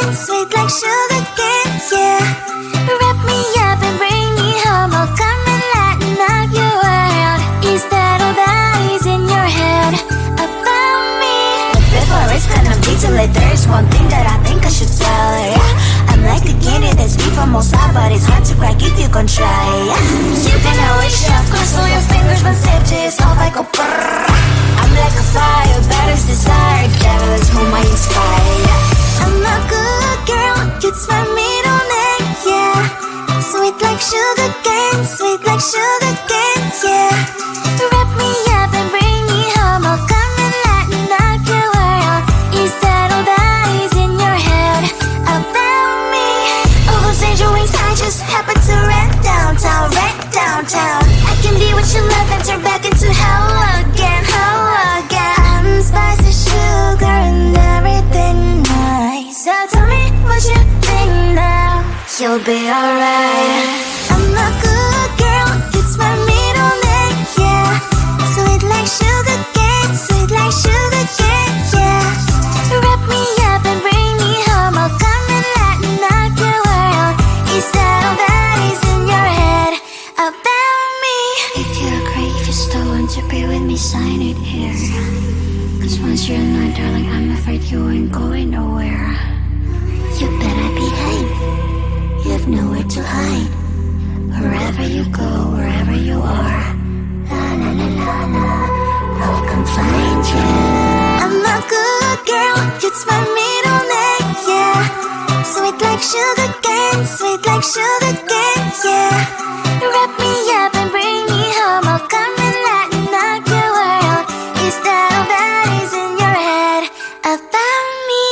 cane, sweet like sugar cane, yeah. Wrap me up and bring me home, I'll come and lighten up your world. Is that all that is in your head about me? But before it's gonna be too late, there's one thing that I think I should tell her, yeah. I'm like the candy that's deep from outside, but it's hard to crack if you can try, yeah. You can always shove, cross all your fingers, but safety is off, I go brrrr. I'm like a fire, battles desire, devil is whom I inspire, yeah. I'm a good girl, it's my middle name, yeah. Sweet like sugar cane, sweet like sugar cane, yeah. Wrap me up and bring me home, I'll come and lighten up your world. Is that all that is in your head about me? All those angel wings I just happen to rent downtown, rent downtown. I can be what you love and turn back into hell again, hell again. I'm spicy sugar and everything nice. So tell me what you think now, you'll be alright. I'm a good girl, it's my middle name, yeah. Sweet like sugar cane, sweet like sugar cane, yeah. Wrap me up and bring me home, I'll come and lighten up your world. Is that all that is in your head about me? If you agree, if you still want to be with me, sign it here. Cause once you're not, darling, I'm afraid you ain't going nowhere. You better behave, you have nowhere to hide. Wherever you go, wherever you are, la la la la la, I'll come find you. I'm a good girl, it's my middle name, yeah. Sweet like sugar cane, sweet like sugar cane, yeah. Wrap me up and bring me home, I'll come and lighten up your world. Is that all that is in your head about me?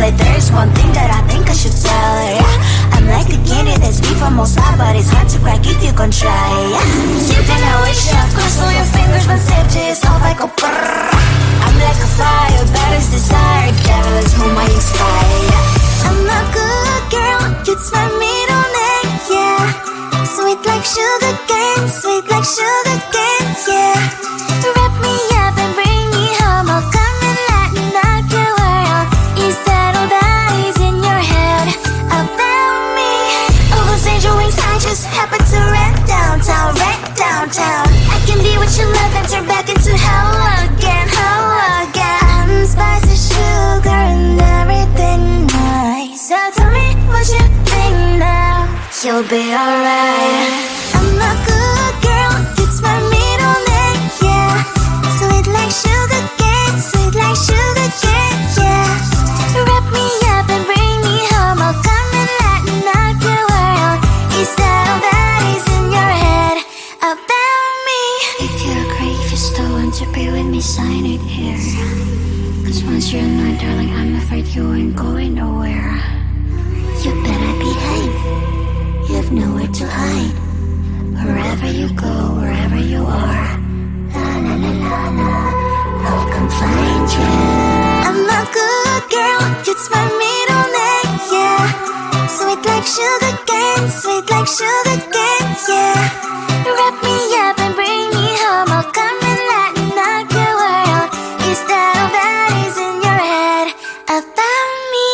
But there's one thing that I think I should tell her, yeah. I'm like a candy that's deep from outside, but it's hard to crack if you can try, yeah. You can always shove, cross all your fingers when safety is off, I go brrrr. I'm like a fire, baddest desire, devil is whom I inspire, yeah. I'm a good girl, it's my middle name, yeah. Sweet like sugar cane, sweet like sugar cane, yeah. Wrap me up and bring me home, I'll come and lighten up your world. Is that all that is in your head about me? All those angel wings I just happen to rent downtown, rent downtown. I can be what you love and turn back into hell again, hell again. I'm spicy sugar and everything nice. So tell me what you think now, you'll be alright. I'm a good girl, it's my middle name, yeah. Sweet like sugar cane, sweet like sugar cane, yeah. Wrap me up and bring me home, I'll come and lighten up your world. Is that all that is in your head about me? If you're great, if you still want to be with me, sign it here. Cause once you're not, darling, I'm afraid you ain't going nowhere. You better behave, you have nowhere to hide. Wherever you go, wherever you are, la la la la la, I'll come find you. I'm a good girl, it's my middle name, yeah. Sweet like sugar cane, sweet like sugar cane, yeah. Wrap me up and bring me home, I'll come and lighten up your world. Is that all that is in your head about me?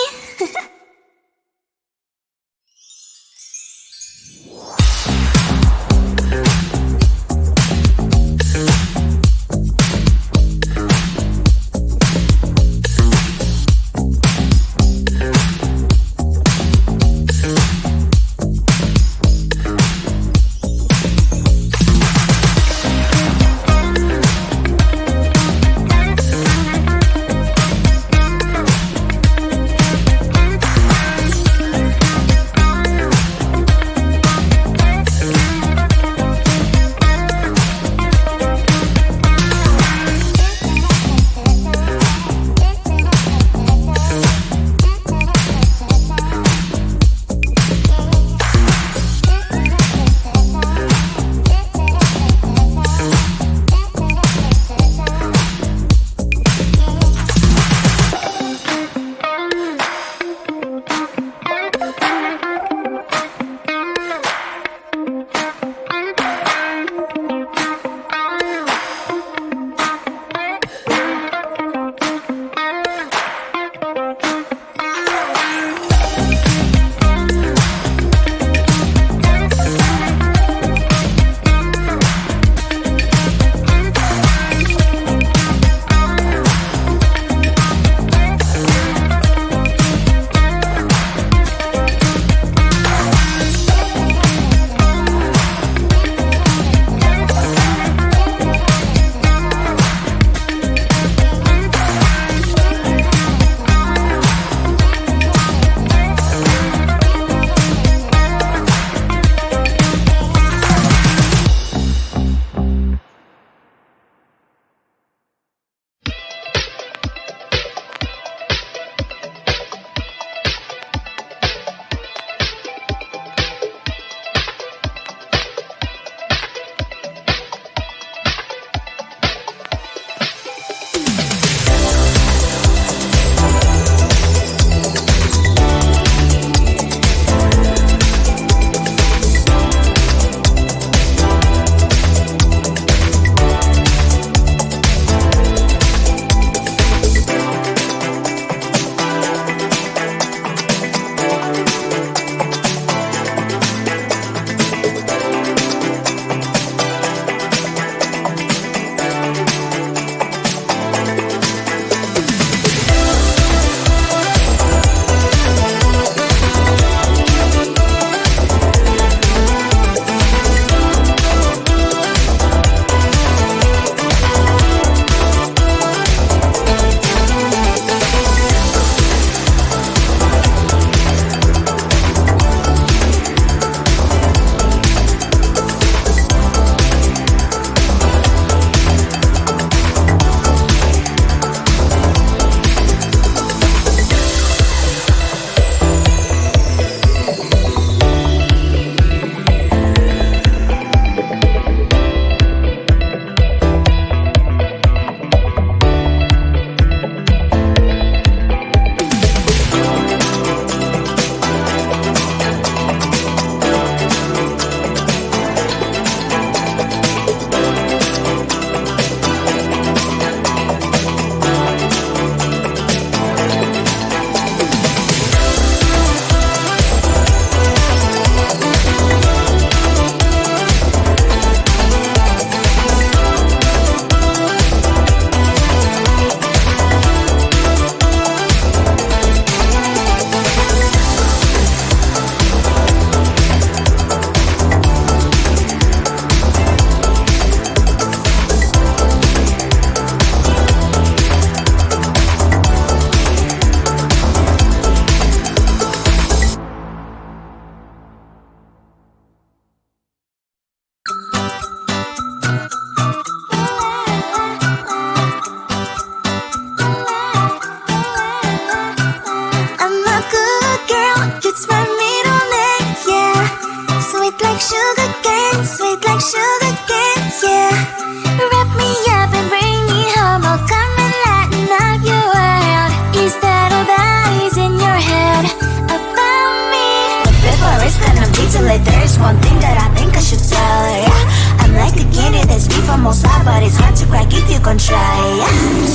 from all sides, but it's hard to crack if you can try.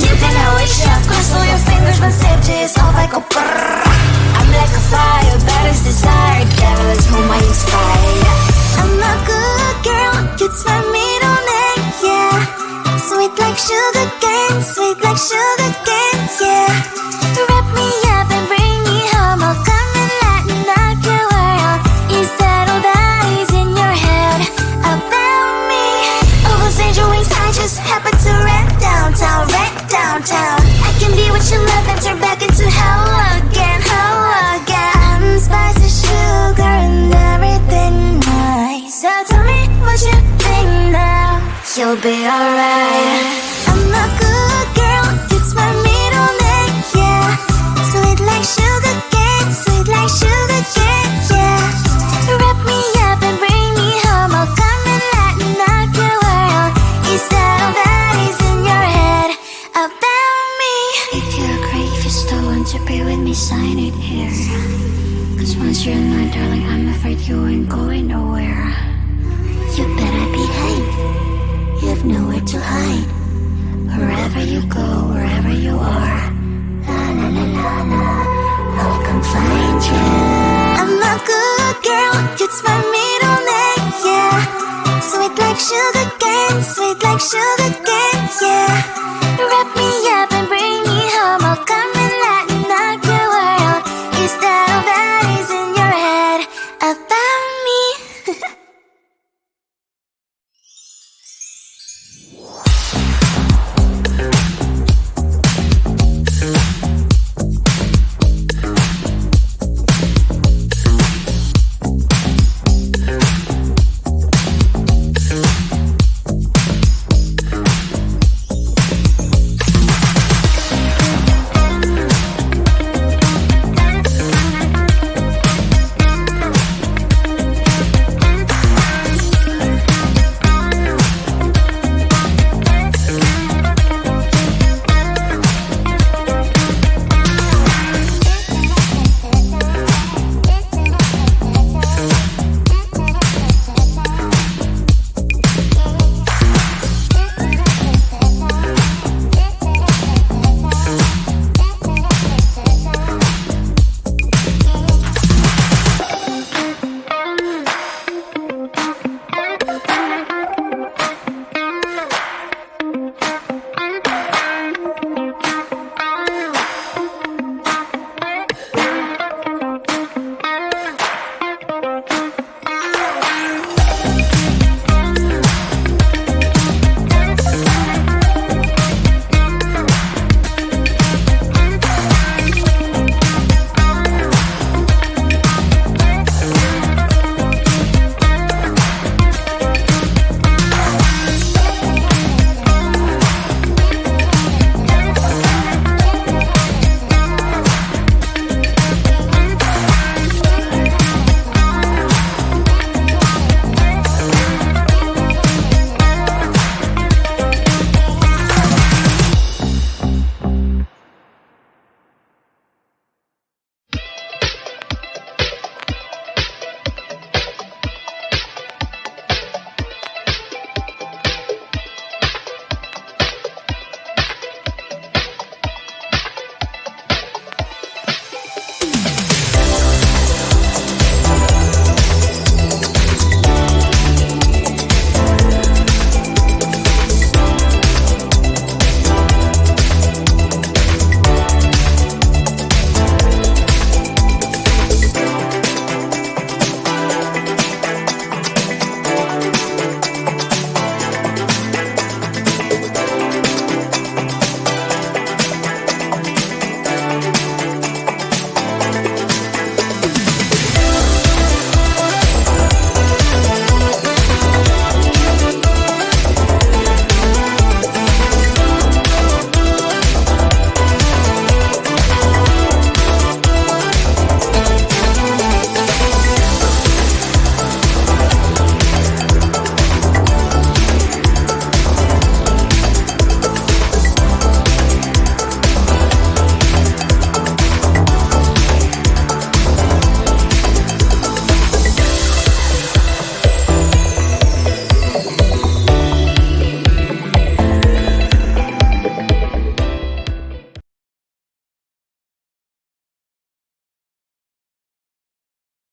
You can always shove, cross all your fingers when safety is off. I go brrrr. I'm like a fire, that is desire. Devil is whom I inspire. I'm a good girl, it's my middle name, yeah. Sweet like sugar cane, sweet like sugar cane, yeah. Wrap me up and bring me home, I'll come and lighten up your world. Is that all that is in your head about me? Oh, those angel wings, I just happen to rent downtown, rent downtown. I can be what you love and turn back into hell again, hell again. Spicy sugar and everything nice. So tell me what you think now, you'll be alright. I'm a good girl, it's my middle name, yeah. Sweet like sugar cane, sweet like sugar cane, yeah. Wrap me up and bring me home, I'll come and lighten up your world. Is that all that is in your head about me? If you're great, if you still want to be with me, sign it here. Cause once you're in my darling, I'm afraid you ain't going nowhere. You better behave, you have nowhere to hide. Wherever you go, wherever you are, la la la la la, I'll come find you. I'm a good girl, it's my middle name, yeah. Sweet like sugar cane, sweet like sugar cane, yeah.